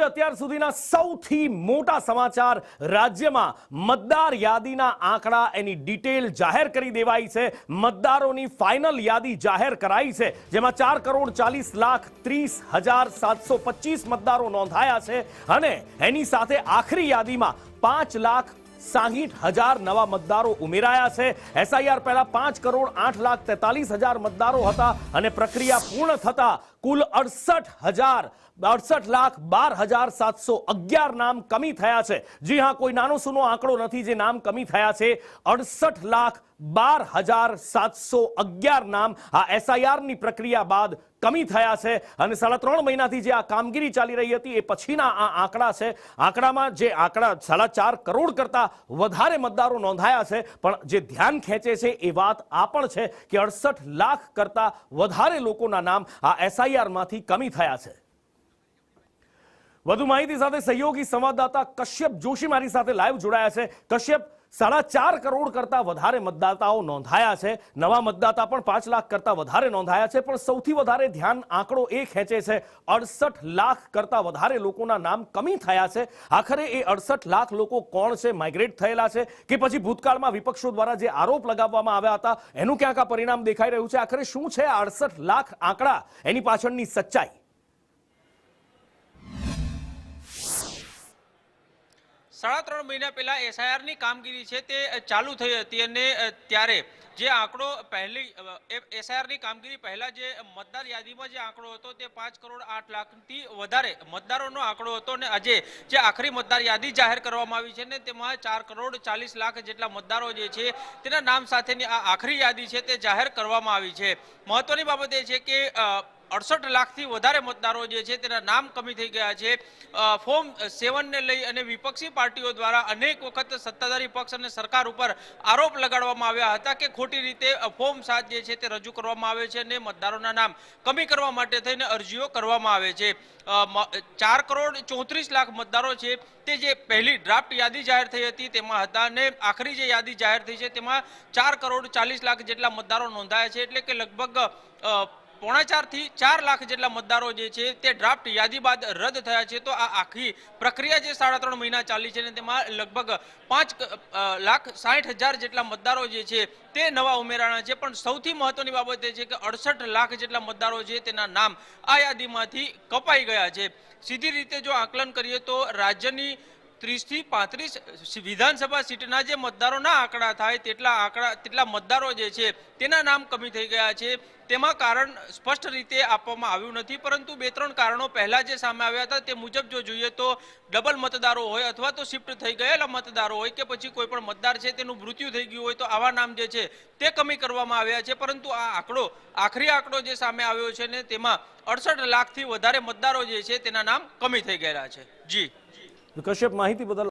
આજે અત્યાર સુધીના સૌથી મોટા સમાચાર રાજ્યમાં મતદાર યાદીના આંકડા એની ડિટેલ જાહેર કરી દેવાઈ છે। મતદારોની ફાઇનલ યાદી જાહેર કરાઈ છે, જેમાં 4,40,30,725 મતદારો નોંધાયા છે અને એની સાથે આખરી યાદીમાં 5,60,000 નવા મતદારો ઉમેરાયા છે। એસઆઈઆર પહેલા 5,08,43,000 મતદારો હતા અને પ્રક્રિયા પૂર્ણ થતા કુલ 68,12,711 નામ કમી થયા છે। જી હા, કોઈ નાનો સૂનો આંકડો નથી જે નામ કમી થયા છે। 68,12,711 નામ આ એસઆઈઆર ની પ્રક્રિયા બાદ કમી થયા છે અને 3.5 મહિનાથી જે આ કામગીરી ચાલી રહી હતી એ પછીના આ આંકડા છે। આંકડામાં જે આંકડા 4.5 કરોડ કરતા વધારે મતદારો નોંધાયા છે, પણ જે ધ્યાન ખેંચે છે એ વાત આ પણ છે કે 68 લાખ કરતા વધારે લોકોના નામ આ એસઆઈઆર માંથી કમી થયા છે। વધુ માહિતી સાથે સહયોગી સંવાદદાતા કશ્યપ જોશી મારી સાથે લાઈવ જોડાયા છે। કશ્યપ, 4.5 કરોડ કરતા વધારે મતદાતાઓ નોંધાયા છે, નવા મતદાતા પણ 5 લાખ કરતા વધારે નોંધાયા છે, પણ સૌથી વધારે ધ્યાન આંકડો એ ખેંચે છે 68 લાખ કરતા વધારે લોકોના નામ કમી થયા છે। આખરે એ 68 લાખ લોકો કોણ છે? માઇગ્રેટ થયેલા છે કે પછી ભૂતકાળમાં વિપક્ષો દ્વારા જે આરોપ લગાવવામાં આવ્યા હતા એનું ક્યાંક આ પરિણામ દેખાઈ રહ્યું છે? આખરે શું છે 68 લાખ આંકડા, એની પાછળની સચ્ચાઈ? 3.5 મહિના પહેલા એસઆઈઆરની કામગીરી છે તે ચાલુ થઈ હતી અને ત્યારે જે આંકડો પહેલી એસઆઈઆરની કામગીરી પહેલા જે મતદાર યાદીમાં જે આંકડો હતો તે 5,08,00,000થી વધારે મતદારોનો આંકડો હતો અને આજે જે આખરી મતદાર યાદી જાહેર કરવામાં આવી છે ને તેમાં 4,40,00,000 જેટલા મતદારો જે છે તેના નામ સાથેની આ આખરી યાદી છે તે જાહેર કરવામાં આવી છે। મહત્વની બાબત એ છે કે 68 લાખથી વધારે મતદારો જે છે તેના નામ કમી થઈ ગયા છે। ફોર્મ 7 ને લઈ અને વિપક્ષી પાર્ટીઓ દ્વારા અનેક વખત સત્તાધારી પક્ષ અને સરકાર ઉપર આરોપ લગાડવામાં આવ્યા હતા કે ખોટી રીતે ફોર્મ 7 જે છે તે રજૂ કરવામાં આવે છે અને મતદારોના નામ કમી કરવા માટે થઈને અરજીઓ કરવામાં આવે છે। 4,34,00,000 મતદારો છે તે જે પહેલી ડ્રાફ્ટ યાદી જાહેર થઈ હતી તેમાં હતા અને આખરી જે યાદી જાહેર થઈ છે તેમાં 4,40,00,000 જેટલા મતદારો નોંધાયા છે, એટલે કે લગભગ 4.5 થી 4 લાખ જેટલા મતદારો જે છે તે ડ્રાફ્ટ યાદી બાદ રદ થયા છે। તો આ આખી પ્રક્રિયા જે 3.5 મહિના ચાલી છે ને તેમાં લગભગ 5,60,000 જેટલા મતદારો જે છે તે નવા ઉમેરાણા છે, પણ સૌથી મહત્વની બાબત એ છે કે 68 લાખ જેટલા મતદારો છે તેના નામ આ યાદીમાંથી કપાઈ ગયા છે। સીધી રીતે જો આકલન કરીએ તો રાજ્યની 30 થી 35 વિધાનસભા સીટના જે મતદારોના આંકડા થાય તેટલા મતદારો જે છે તેના નામ કમી થઈ ગયા છે। તેમાં કારણ સ્પષ્ટ રીતે આપવામાં આવ્યું નથી, પરંતુ 2-3 કારણો પહેલા જે સામે આવ્યા હતા તે મુજબ જો જોઈએ તો ડબલ મતદારો હોય અથવા તો શિફ્ટ થઈ ગયેલા મતદારો હોય કે પછી કોઈ પણ મતદાર છે તેનું મૃત્યુ થઈ ગયું હોય તો આવા નામ જે છે તે કમી કરવામાં આવ્યા છે। પરંતુ આ આખરી આંકડો જે સામે આવ્યો છે ને તેમાં 68 લાખથી વધારે મતદારો જે છે તેના નામ કમી થઈ ગયેલા છે। જી કશ્યપ, માહિતી બદલ